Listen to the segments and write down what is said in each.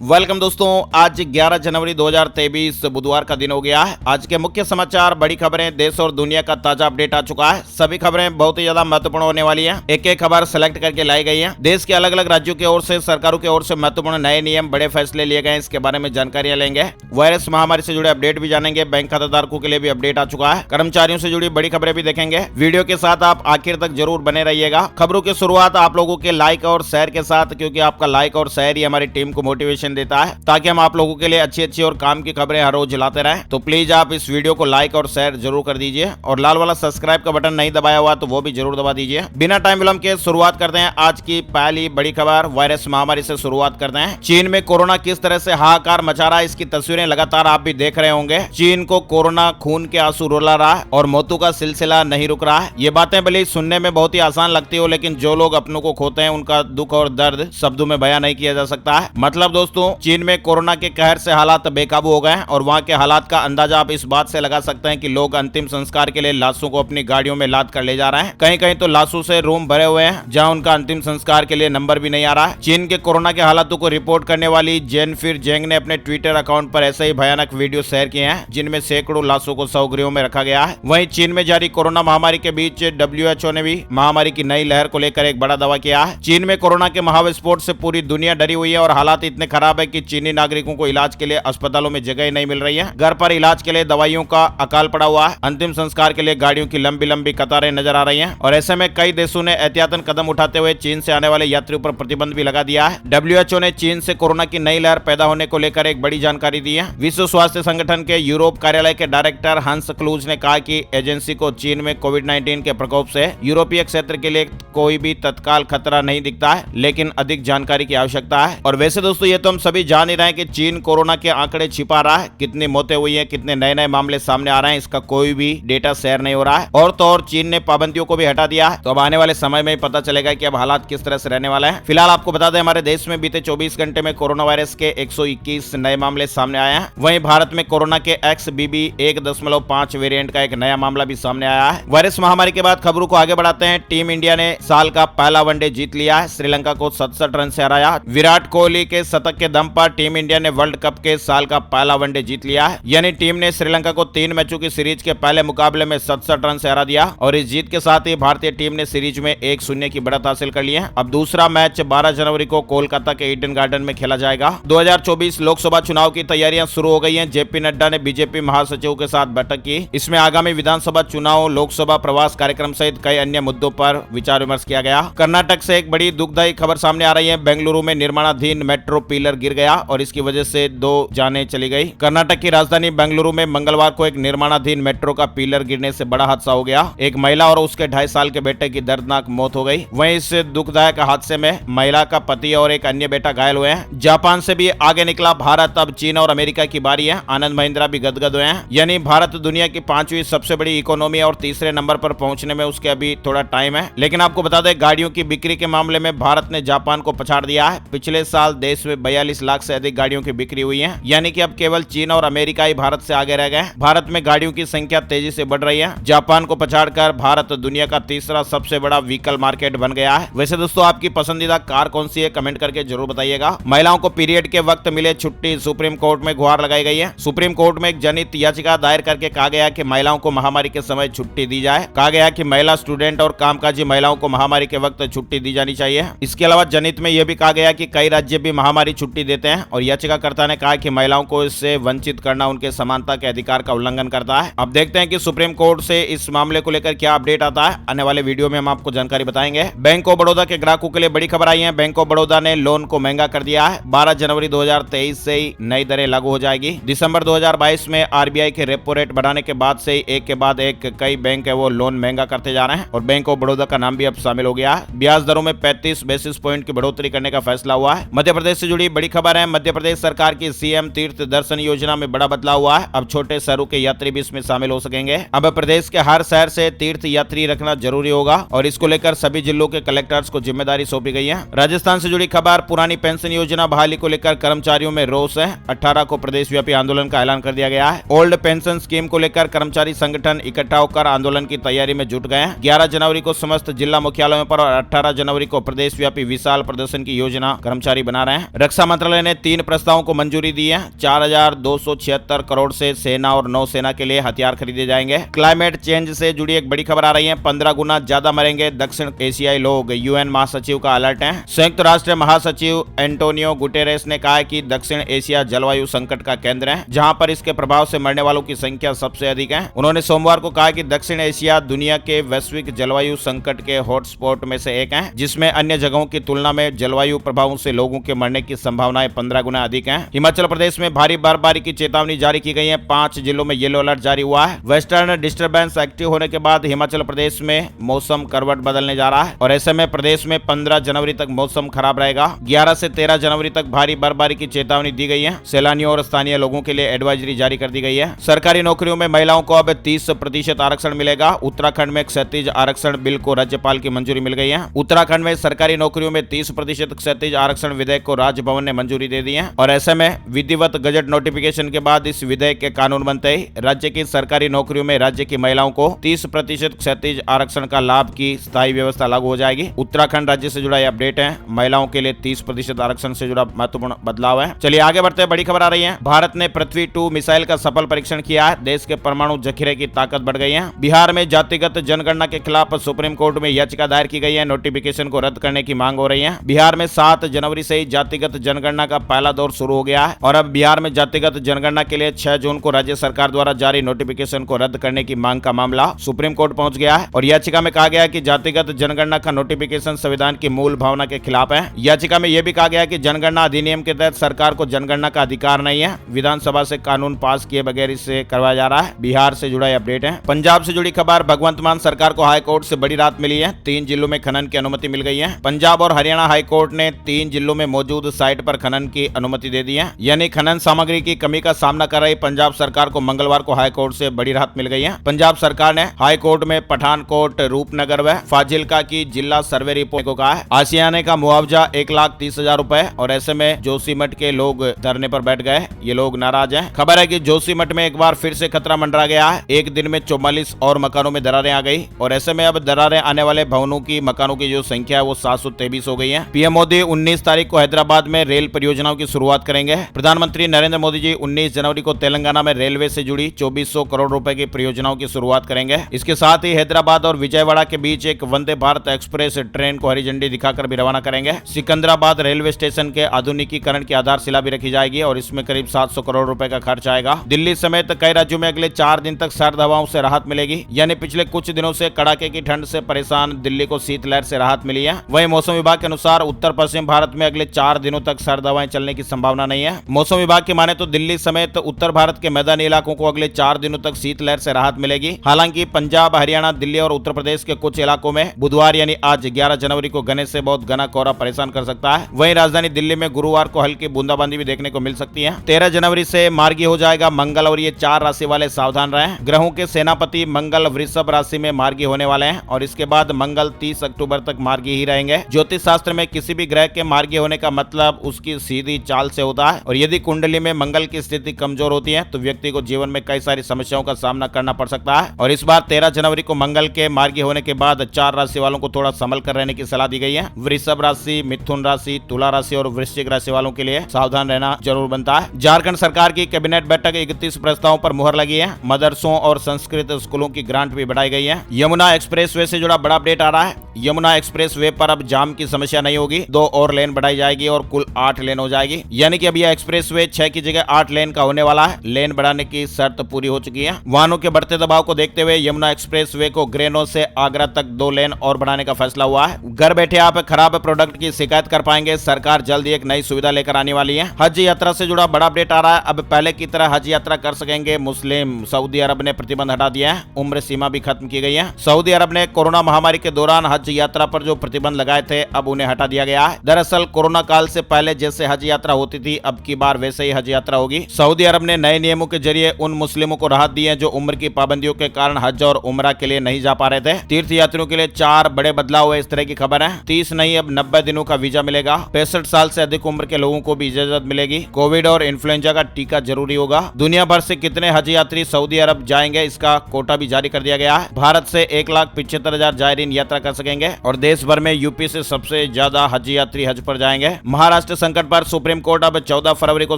Welcome दोस्तों, आज 11 जनवरी 2023 बुधवार का दिन हो गया है। आज के मुख्य समाचार, बड़ी खबरें, देश और दुनिया का ताजा अपडेट आ चुका है। सभी खबरें बहुत ही ज्यादा महत्वपूर्ण होने वाली हैं। एक एक खबर सेलेक्ट करके लाई गई है। देश के अलग अलग राज्यों की ओर से, सरकारों की ओर से महत्वपूर्ण नए नियम, बड़े फैसले लिए गए, इसके बारे में जानकारियां लेंगे। वायरस महामारी से जुड़े अपडेट भी जानेंगे। बैंक खाताधारकों के लिए भी अपडेट आ चुका है। कर्मचारियों से जुड़ी बड़ी खबरें भी देखेंगे। वीडियो के साथ आप आखिर तक जरूर बने रहिएगा। खबरों की शुरुआत आप लोगों के लाइक और शेयर के साथ, क्योंकि आपका लाइक और शेयर ही हमारी टीम को मोटिवेशन देता है, ताकि हम आप लोगों के लिए अच्छी अच्छी और काम की खबरें हर रोज लाते रहें। तो प्लीज आप इस वीडियो को लाइक और शेयर जरूर कर दीजिए, और लाल वाला सब्सक्राइब का बटन नहीं दबाया हुआ तो वो भी जरूर दबा दीजिए। बिना टाइम विलंब के शुरुआत करते हैं आज की पहली बड़ी खबर। वायरस महामारी से शुरुआत करते हैं। चीन में कोरोना किस तरह से हाहाकार मचा रहा है, इसकी तस्वीरें लगातार आप भी देख रहे होंगे। चीन को कोरोना खून के आंसू रुला रहा है और मौतों का सिलसिला नहीं रुक रहा है। ये बातें भले सुनने में बहुत ही आसान लगती हो, लेकिन जो लोग अपनों को खोते हैं उनका दुख और दर्द शब्दों में बयां नहीं किया जा सकता है। मतलब दोस्तों, चीन में कोरोना के कहर से हालात बेकाबू हो गए हैं, और वहां के हालात का अंदाजा आप इस बात से लगा सकते हैं कि लोग अंतिम संस्कार के लिए लाशों को अपनी गाड़ियों में लाद कर ले जा रहे हैं। कहीं कहीं तो लाशों से रूम भरे हुए हैं जहां उनका अंतिम संस्कार के लिए नंबर भी नहीं आ रहा है। चीन के कोरोना के हालातों को रिपोर्ट करने वाली जेनफिर जेंग ने अपने ट्विटर अकाउंट पर ऐसे ही भयानक वीडियो शेयर किए हैं, जिनमें सैकड़ों लाशों को स्वगृहों में रखा गया है। वहीं चीन में जारी कोरोना महामारी के बीच WHO ने भी महामारी की नई लहर को लेकर एक बड़ा दावा किया है। चीन में कोरोना के महाविस्फोट से पूरी दुनिया डरी हुई है, और हालात इतने खराब है कि चीनी नागरिकों को इलाज के लिए अस्पतालों में जगह नहीं मिल रही है। घर पर इलाज के लिए दवाइयों का अकाल पड़ा हुआ है। अंतिम संस्कार के लिए गाड़ियों की लंबी लंबी कतारें नजर आ रही हैं, और ऐसे में कई देशों ने एहतियातन कदम उठाते हुए चीन से आने वाले यात्रियों पर प्रतिबंध भी लगा दिया है। WHO ने चीन से कोरोना की नई लहर पैदा होने को लेकर एक बड़ी जानकारी दी है। विश्व स्वास्थ्य संगठन के यूरोप कार्यालय के डायरेक्टर हंस क्लूज ने कहा कि एजेंसी को चीन में कोविड-19 के प्रकोप से यूरोपीय क्षेत्र के लिए कोई भी तत्काल खतरा नहीं दिखता है, लेकिन अधिक जानकारी की आवश्यकता है। और वैसे दोस्तों, ये तो हम सभी जान ही रहे हैं कि चीन कोरोना के आंकड़े छिपा रहा है। कितनी मौतें हुई हैं, कितने नए नए मामले सामने आ रहे हैं, इसका कोई भी डेटा शेयर नहीं हो रहा है। और तो और चीन ने पाबंदियों को भी हटा दिया है। तो अब आने वाले समय में ही पता चलेगा कि अब हालात किस तरह से रहने वाले हैं। फिलहाल आपको बता दें, हमारे देश में बीते 24 घंटे में कोरोना वायरस के 121 नए मामले सामने आए हैं। वहीं भारत में कोरोना के XBB 1.5 वेरिएंट का एक नया मामला भी सामने आया है। वायरस महामारी के बाद खबरों को आगे बढ़ाते हैं। टीम इंडिया ने साल का पहला वनडे जीत लिया है। श्रीलंका को 67 रन से हराया। विराट कोहली के शतक के दम पर टीम इंडिया ने वर्ल्ड कप के साल का पहला वनडे जीत लिया है। यानी टीम ने श्रीलंका को 3 मैचों की सीरीज के पहले मुकाबले में 67 रन से हरा दिया, और इस जीत के साथ ही भारतीय टीम ने सीरीज में 1-0 की बढ़त हासिल कर ली है। अब दूसरा मैच 12 जनवरी को कोलकाता के ईडन गार्डन में खेला जाएगा। 2024 लोकसभा चुनाव की तैयारियां शुरू हो गई हैं। JP नड्डा ने बीजेपी महासचिव के साथ बैठक की। इसमें आगामी विधानसभा चुनाव, लोकसभा प्रवास कार्यक्रम सहित कई अन्य मुद्दों पर विचार विमर्श किया गया। कर्नाटक से एक बड़ी दुखदायी खबर सामने आ रही है। बेंगलुरु में निर्माणाधीन मेट्रो पिलर गिर गया, और इसकी वजह से 2 जानें चली गई। कर्नाटक की राजधानी बेंगलुरु में मंगलवार को एक निर्माणाधीन मेट्रो का पिलर गिरने से बड़ा हादसा हो गया। एक महिला और उसके 2.5 साल के बेटे की दर्दनाक मौत हो गई। वहीं इस दुखदायक हादसे में महिला का पति और एक अन्य बेटा घायल हुए हैं। जापान से भी आगे निकला भारत। अब चीन और अमेरिका की बारी है। आनंद महिंद्रा भी गदगद हुए हैं। यानी भारत दुनिया की 5वीं सबसे बड़ी इकोनॉमी और तीसरे नंबर पर पहुंचने में उसके अभी थोड़ा टाइम है। लेकिन आपको बता दें, गाड़ियों की बिक्री के मामले में भारत ने जापान को पछाड़ दिया है। पिछले साल देश में 42 लाख से अधिक गाड़ियों की बिक्री हुई है। यानी कि अब केवल चीन और अमेरिका ही भारत से आगे रह गए। भारत में गाड़ियों की संख्या तेजी से बढ़ रही है। जापान को पछाड़कर भारत दुनिया का तीसरा सबसे बड़ा व्हीकल मार्केट बन गया है। वैसे दोस्तों, आपकी पसंदीदा कार कौन सी है, कमेंट करके जरूर बताइएगा। महिलाओं को पीरियड के वक्त मिले छुट्टी, सुप्रीम कोर्ट में गुहार लगाई गई है। सुप्रीम कोर्ट में एक जनहित याचिका दायर करके कहा गया कि महिलाओं को महामारी के समय छुट्टी दी जाए। कहा गया कि महिला स्टूडेंट और कामकाजी महिलाओं को महामारी के वक्त छुट्टी दी जानी चाहिए। इसके अलावा जनहित में यह भी कहा गया कि कई राज्य भी महामारी छुट्टी देते हैं, और याचिकाकर्ता ने कहा कि महिलाओं को इससे वंचित करना उनके समानता के अधिकार का उल्लंघन करता है। अब देखते हैं कि सुप्रीम कोर्ट से इस मामले को लेकर क्या अपडेट आता है। आने वाले वीडियो में हम आपको जानकारी बताएंगे। बैंक ऑफ बड़ौदा के ग्राहकों के लिए बड़ी खबर आई है। बैंक ऑफ बड़ौदा ने लोन को महंगा कर दिया है। 12 जनवरी 2023 से ही नई दरें लागू हो जाएगी। दिसंबर 2022 में RBI के रेपो रेट बढ़ाने के बाद से एक के बाद एक कई बैंक है वो लोन महंगा करते जा रहे हैं, और बैंक ऑफ बड़ौदा का नाम भी अब शामिल हो गया है। ब्याज दरों में 35 बेसिस पॉइंट की बढ़ोतरी करने का फैसला हुआ है। मध्य प्रदेश से जुड़ी बड़ी खबर है। मध्य प्रदेश सरकार की CM तीर्थ दर्शन योजना में बड़ा बदलाव हुआ है। अब छोटे शहरों के यात्री भी इसमें शामिल हो सकेंगे। अब प्रदेश के हर शहर से तीर्थ यात्री रखना जरूरी होगा, और इसको लेकर सभी जिलों के कलेक्टर्स को जिम्मेदारी सौंपी गई है। राजस्थान से जुड़ी खबर, पुरानी पेंशन योजना बहाली को लेकर कर्मचारियों में रोष है। 18 को प्रदेश व्यापी आंदोलन का ऐलान कर दिया गया है। ओल्ड पेंशन स्कीम को लेकर कर्मचारी संगठन इकट्ठा होकर आंदोलन की तैयारी में जुट गए हैं। 11 जनवरी को समस्त जिला मुख्यालयों पर और 18 जनवरी को प्रदेश व्यापी विशाल प्रदर्शन की योजना कर्मचारी बना रहे हैं। रक्षा मंत्रालय ने 3 प्रस्तावों को मंजूरी दी है। 4,276 करोड़ से सेना और नौसेना के लिए हथियार खरीदे जाएंगे। क्लाइमेट चेंज से जुड़ी एक बड़ी खबर आ रही है। 15 गुना ज्यादा मरेंगे दक्षिण एशियाई लोग, यूएन महासचिव का अलर्ट है। संयुक्त राष्ट्र महासचिव एंटोनियो गुटेरेस ने कहा है कि दक्षिण एशिया जलवायु संकट का केंद्र है, जहां पर इसके प्रभाव से मरने वालों की संख्या सबसे अधिक है। उन्होंने सोमवार को कहा कि दक्षिण एशिया दुनिया के वैश्विक जलवायु संकट के हॉटस्पॉट में से एक है, जिसमें अन्य जगहों की तुलना में जलवायु प्रभावों से लोगों के मरने की संभावनाएं 15 गुना अधिक हैं। हिमाचल प्रदेश में भारी बर्फबारी की चेतावनी जारी की गई है। 5 जिलों में येलो अलर्ट जारी हुआ है। वेस्टर्न डिस्टर्बेंस एक्टिव होने के बाद हिमाचल प्रदेश में मौसम करवट बदलने जा रहा है और ऐसे में प्रदेश में 15 जनवरी तक मौसम खराब रहेगा। 11 से 13 जनवरी तक भारी बर्फबारी की चेतावनी दी गई है। सैलानियों और स्थानीय लोगों के लिए एडवाइजरी जारी कर दी गई है। सरकारी नौकरियों में महिलाओं को अब 30% आरक्षण मिलेगा। उत्तराखंड में क्षैतिज आरक्षण बिल को राज्यपाल की मंजूरी मिल गई है। उत्तराखंड में सरकारी नौकरियों में 30% क्षैतिज आरक्षण विधेयक को राजभवन ने मंजूरी दे दी है और ऐसे में विधिवत गजट नोटिफिकेशन के बाद इस विधेयक के कानून बनते ही राज्य की सरकारी नौकरियों में राज्य की महिलाओं को 30% क्षैतिज आरक्षण का लाभ की स्थायी व्यवस्था लागू हो जाएगी। उत्तराखंड राज्य से जुड़ा यह अपडेट है। महिलाओं के लिए 30% आरक्षण से जुड़ा महत्वपूर्ण बदलाव है। चलिए आगे बढ़ते हैं। बड़ी खबर आ रही है। भारत ने पृथ्वी 2 मिसाइल का सफल परीक्षण किया है। देश के परमाणु जखीरे की ताकत बढ़ गई है। बिहार में जातिगत जनगणना के खिलाफ सुप्रीम कोर्ट में याचिका दायर की गई है। नोटिफिकेशन को रद्द करने की मांग हो रही है। बिहार में 7 जनवरी से ही जातिगत जनगणना का पहला दौर शुरू हो गया है और अब बिहार में जातिगत जनगणना के लिए 6 जून को राज्य सरकार द्वारा जारी नोटिफिकेशन को रद्द करने की मांग का मामला सुप्रीम कोर्ट पहुंच गया है और याचिका में कहा गया है कि जातिगत जनगणना का नोटिफिकेशन संविधान की मूल भावना के खिलाफ है। याचिका में यह भी कहा गया है कि जनगणना अधिनियम के तहत सरकार को जनगणना का अधिकार नहीं है। विधानसभा से कानून पास किए बगैर इसे करवाया जा रहा है। बिहार से जुड़ा अपडेट है। पंजाब से जुड़ी खबर। भगवंत मान सरकार को हाई कोर्ट से बड़ी राहत मिली है। 3 जिलों में खनन की अनुमति मिल गई है। पंजाब और हरियाणा हाई कोर्ट ने 3 जिलों में मौजूद साइट पर खनन की अनुमति दे दी है। यानी खनन सामग्री की कमी का सामना कर रही पंजाब सरकार को मंगलवार को हाई कोर्ट से बड़ी राहत मिल गई है। पंजाब सरकार ने हाई कोर्ट में पठानकोट, रूपनगर व फाजिल्का की जिला सर्वे रिपोर्ट को कहा है। आशियाने का मुआवजा 1,30,000 रुपए और ऐसे में जोशीमठ के लोग धरने पर बैठ गए। ये लोग नाराज हैं। खबर है कि जोशीमठ में एक बार फिर से खतरा मंडरा गया है। एक दिन में 44 और मकानों में दरारें आ गई और ऐसे में अब दरारें आने वाले भवनों की मकानों की जो संख्या है वो 723 हो गई है। पीएम मोदी 19 तारीख को हैदराबाद में रेल परियोजनाओं की शुरुआत करेंगे। प्रधानमंत्री नरेंद्र मोदी जी 19 जनवरी को तेलंगाना में रेलवे से जुड़ी 2400 करोड़ रुपए की परियोजनाओं की शुरुआत करेंगे। इसके साथ ही हैदराबाद और विजयवाड़ा के बीच एक वंदे भारत एक्सप्रेस ट्रेन को हरी झंडी दिखाकर भी रवाना करेंगे। सिकंदराबाद रेलवे स्टेशन के आधुनिकीकरण की आधारशिला भी रखी जाएगी और इसमें करीब 700 करोड़ रुपए का खर्च आएगा। दिल्ली समेत कई राज्यों में अगले 4 दिन तक सर्द हवाओं से राहत मिलेगी। यानी पिछले कुछ दिनों से कड़ाके की ठंड से परेशान दिल्ली को शीतलहर से राहत मिली है। वहीं मौसम विभाग के अनुसार उत्तर पश्चिम भारत में अगले 4 दिनों तक सर्द हवाएं चलने की संभावना नहीं है। मौसम विभाग की माने तो दिल्ली समेत उत्तर भारत के मैदानी इलाकों को अगले 4 दिनों तक शीतलहर से राहत मिलेगी। हालांकि पंजाब, हरियाणा, दिल्ली और उत्तर प्रदेश के कुछ इलाकों में बुधवार यानी आज 11 जनवरी को घने से बहुत घना कोहरा परेशान कर सकता है। वहीं राजधानी दिल्ली में गुरुवार को हल्की बूंदाबांदी भी देखने को मिल सकती है। 13 जनवरी से मार्गी हो जाएगा मंगल और ये 4 राशि वाले सावधान रहें। ग्रहों के सेनापति मंगल वृषभ राशि में मार्गी होने वाले हैं और इसके बाद मंगल 30 अक्टूबर तक मार्गी ही रहेंगे। ज्योतिष शास्त्र में किसी भी ग्रह के मार्गी होने का मतलब उसकी सीधी चाल से होता है और यदि कुंडली में मंगल की स्थिति कमजोर होती है तो व्यक्ति को जीवन में कई सारी समस्याओं का सामना करना पड़ सकता है। और इस बार 13 जनवरी को मंगल के मार्गी होने के बाद 4 राशि वालों को थोड़ा संभल कर रहने की सलाह दी गई है। वृषभ राशि, मिथुन राशि, तुला राशि और वृश्चिक राशि वालों के लिए सावधान रहना जरूर बनता है। झारखंड सरकार की कैबिनेट बैठक 31 प्रस्तावों पर मुहर लगी है। मदरसों और संस्कृत स्कूलों की ग्रांट भी बढ़ाई गई है। यमुना एक्सप्रेसवे से जुड़ा बड़ा अपडेट आ रहा है। यमुना एक्सप्रेसवे पर अब जाम की समस्या नहीं होगी। 2 और लेन बढ़ाई जाएगी और कुल 8 लेन हो जाएगी। यानी कि अब यह एक्सप्रेसवे 6 की जगह 8 लेन का होने वाला है। लेन बढ़ाने की शर्त पूरी हो चुकी है। वाहनों के बढ़ते दबाव को देखते हुए यमुना एक्सप्रेसवे को ग्रेनो से आगरा तक 2 लेन और बढ़ाने का फैसला हुआ है। घर बैठे आप खराब प्रोडक्ट की शिकायत कर पाएंगे। सरकार जल्द ही एक नई सुविधा लेकर आने वाली है। हज यात्रा से जुड़ा बड़ा अपडेट आ रहा है। अब पहले की तरह हज यात्रा कर सकेंगे मुस्लिम। सऊदी अरब ने प्रतिबंध हटा दिया है। उम्र सीमा भी खत्म की गई है। सऊदी अरब ने कोरोना महामारी के दौरान हज यात्रा पर जो प्रतिबंध लगाए थे अब उन्हें हटा दिया गया है। दरअसल कोरोना काल से पहले जैसे हज यात्रा होती थी अब की बार वैसे ही हज यात्रा होगी। सऊदी अरब ने नए नियमों के जरिए उन मुस्लिमों को राहत दी है जो उम्र की पाबंदियों के कारण हज और उम्रा के लिए नहीं जा पा रहे थे। तीर्थ यात्रियों के लिए 4 बड़े बदलाव हुए, इस तरह की खबर है। 30 नहीं अब 90 दिनों का वीजा मिलेगा। 65 साल से अधिक उम्र के लोगों को भी इजाजत मिलेगी। कोविड और इन्फ्लुएंजा का टीका जरूरी होगा। दुनिया भर से कितने हज यात्री सऊदी अरब जाएंगे इसका कोटा भी जारी कर दिया गया है। भारत से 1,75,000 जायरीन यात्रा कर सकेंगे और देश भर में यूपी से सबसे ज्यादा हज यात्री हज पर जाएंगे। महाराष्ट्र वित्त संकट पर सुप्रीम कोर्ट अब 14 फरवरी को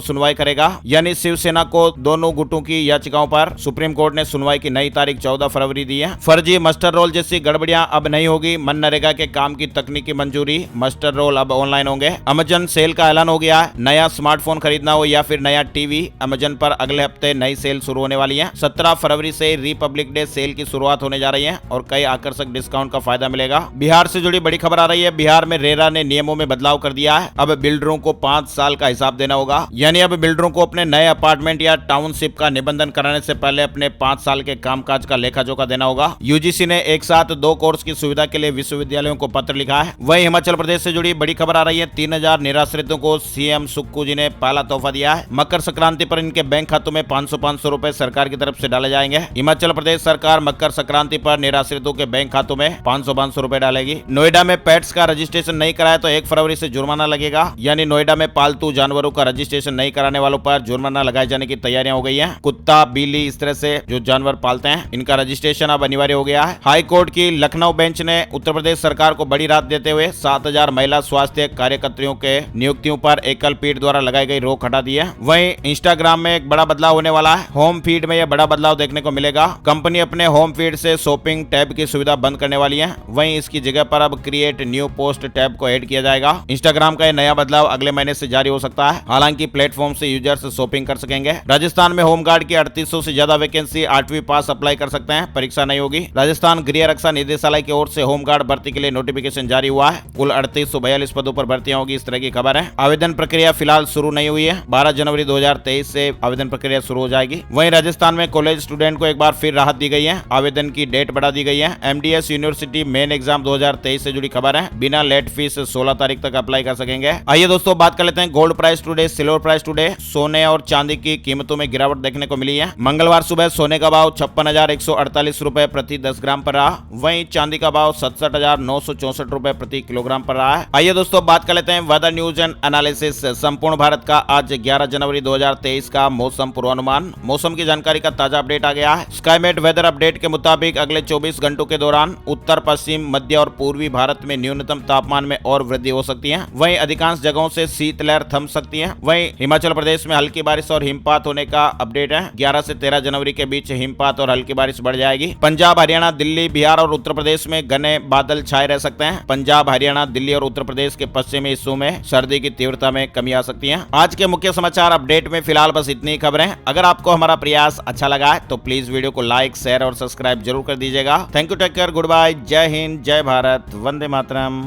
सुनवाई करेगा, यानी शिवसेना को दोनों गुटों की याचिकाओं पर सुप्रीम कोर्ट ने सुनवाई की नई तारीख 14 फरवरी दी है। फर्जी मस्टर रोल जैसी गड़बड़ियां अब नहीं होगी। मनरेगा के काम की तकनीकी मंजूरी, मस्टर रोल अब ऑनलाइन होंगे। अमेजन सेल का ऐलान हो गया है। नया स्मार्टफोन खरीदना हो या फिर नया टीवी, अमेजन पर अगले हफ्ते नई सेल शुरू होने वाली है। 17 फरवरी से रिपब्लिक डे सेल की शुरुआत होने जा रही है और कई आकर्षक डिस्काउंट का फायदा मिलेगा। बिहार से जुड़ी बड़ी खबर आ रही है। बिहार में रेरा ने नियमों में बदलाव कर दिया है। अब बिल्डरों को 5 साल का हिसाब देना होगा, यानी अब बिल्डरों को अपने नए अपार्टमेंट या टाउनशिप का निबंधन कराने से पहले अपने 5 साल के कामकाज का लेखा जोखा देना होगा। यूजीसी ने एक साथ 2 कोर्स की सुविधा के लिए विश्वविद्यालयों को पत्र लिखा है। वहीं हिमाचल प्रदेश से जुड़ी बड़ी खबर आ रही है। 3000 निराश्रितों को सीएम सुक्खू जी ने पहला तोहफा दिया है। मकर संक्रांति पर इनके बैंक खातों में 500-500 रुपए सरकार की तरफ से डाले जाएंगे। हिमाचल प्रदेश सरकार मकर संक्रांति पर निराश्रितों के बैंक खातों में 500-500 रुपए डालेगी। नोएडा में पेट्स का रजिस्ट्रेशन नहीं कराया तो 1 फरवरी से जुर्माना लगेगा, यानी नोएडा में पालतू जानवरों का रजिस्ट्रेशन नहीं कराने वालों पर जुर्माना लगाए जाने की तैयारियां हो गई है। कुत्ता, बिल्ली, इस तरह से जो जानवर पालते हैं, इनका रजिस्ट्रेशन अब अनिवार्य हो गया है। हाई कोर्ट की लखनऊ बेंच ने उत्तर प्रदेश सरकार को बड़ी राहत देते हुए 7000 महिला स्वास्थ्य कार्यकर्तियों के नियुक्तियों पर एकल पीठ द्वारा लगाई गई रोक हटा दी है। वहीं इंस्टाग्राम में एक बड़ा बदलाव होने वाला है। होम फीड में यह बड़ा बदलाव देखने को मिलेगा। कंपनी अपने होम फीड से शॉपिंग टैब की सुविधा बंद करने वाली है। वहीं इसकी जगह पर अब क्रिएट न्यू पोस्ट टैब को ऐड किया जाएगा। इंस्टाग्राम का यह नया बदलाव अगले महीने से जारी हो सकता है। हालांकि प्लेटफॉर्म से यूजर्स शॉपिंग कर सकेंगे। राजस्थान में होमगार्ड की 3800 से ज्यादा वैकेंसी 8वीं पास अप्लाई कर सकते हैं, परीक्षा नहीं होगी। राजस्थान गृह रक्षा निदेशालय की ओर से होमगार्ड भर्ती के लिए नोटिफिकेशन जारी हुआ है। कुल 3842 पदों पर भर्तियां होगी, इस तरह की खबर है। आवेदन प्रक्रिया फिलहाल शुरू नहीं हुई है। 12 जनवरी 2023 से आवेदन प्रक्रिया शुरू हो जाएगी। वहीं राजस्थान में कॉलेज स्टूडेंट को एक बार फिर राहत दी गई है। आवेदन की डेट बढ़ा दी गई है। एमडीएस यूनिवर्सिटी मेन एग्जाम 2023 से जुड़ी खबर है। बिना लेट फीस 16 तारीख तक अप्लाई कर सकेंगे। आइए दोस्तों बात कर लेते हैं gold price today, silver price today. सोने और चांदी की कीमतों में गिरावट देखने को मिली है। मंगलवार सुबह सोने का भाव 56,148 रुपए प्रति 10 ग्राम पर रहा। वहीं चांदी का भाव 67,964 रुपए प्रति किलोग्राम पर रहा है। आइए दोस्तों बात कर लेते हैं वेदर न्यूज एंड एनालिसिस। संपूर्ण भारत का आज 11 जनवरी 2023 का मौसम पूर्वानुमान। मौसम की जानकारी का ताजा अपडेट आ गया है। स्काईमेट वेदर अपडेट के मुताबिक अगले 24 घंटों के दौरान उत्तर, पश्चिम, मध्य और पूर्वी भारत में न्यूनतम तापमान में और वृद्धि हो सकती है। वहीं अधिकांश जगहों से शीतलहर थम सकती है। वहीं हिमाचल प्रदेश में हल्की बारिश और हिमपात होने का अपडेट है। 11 से 13 जनवरी के बीच हिमपात और हल्की बारिश बढ़ जाएगी। पंजाब, हरियाणा, दिल्ली, बिहार और उत्तर प्रदेश में घने बादल छाए रह सकते हैं। पंजाब, हरियाणा, दिल्ली और उत्तर प्रदेश के पश्चिमी हिस्सों में सर्दी की तीव्रता में कमी आ सकती है। आज के मुख्य समाचार अपडेट में फिलहाल बस इतनी खबरें। अगर आपको हमारा प्रयास अच्छा लगा है तो प्लीज वीडियो को लाइक, शेयर और सब्सक्राइब जरूर कर दीजिएगा। Thank you, take care, good bye, जय हिंद, जय भारत, वंदे मातरम।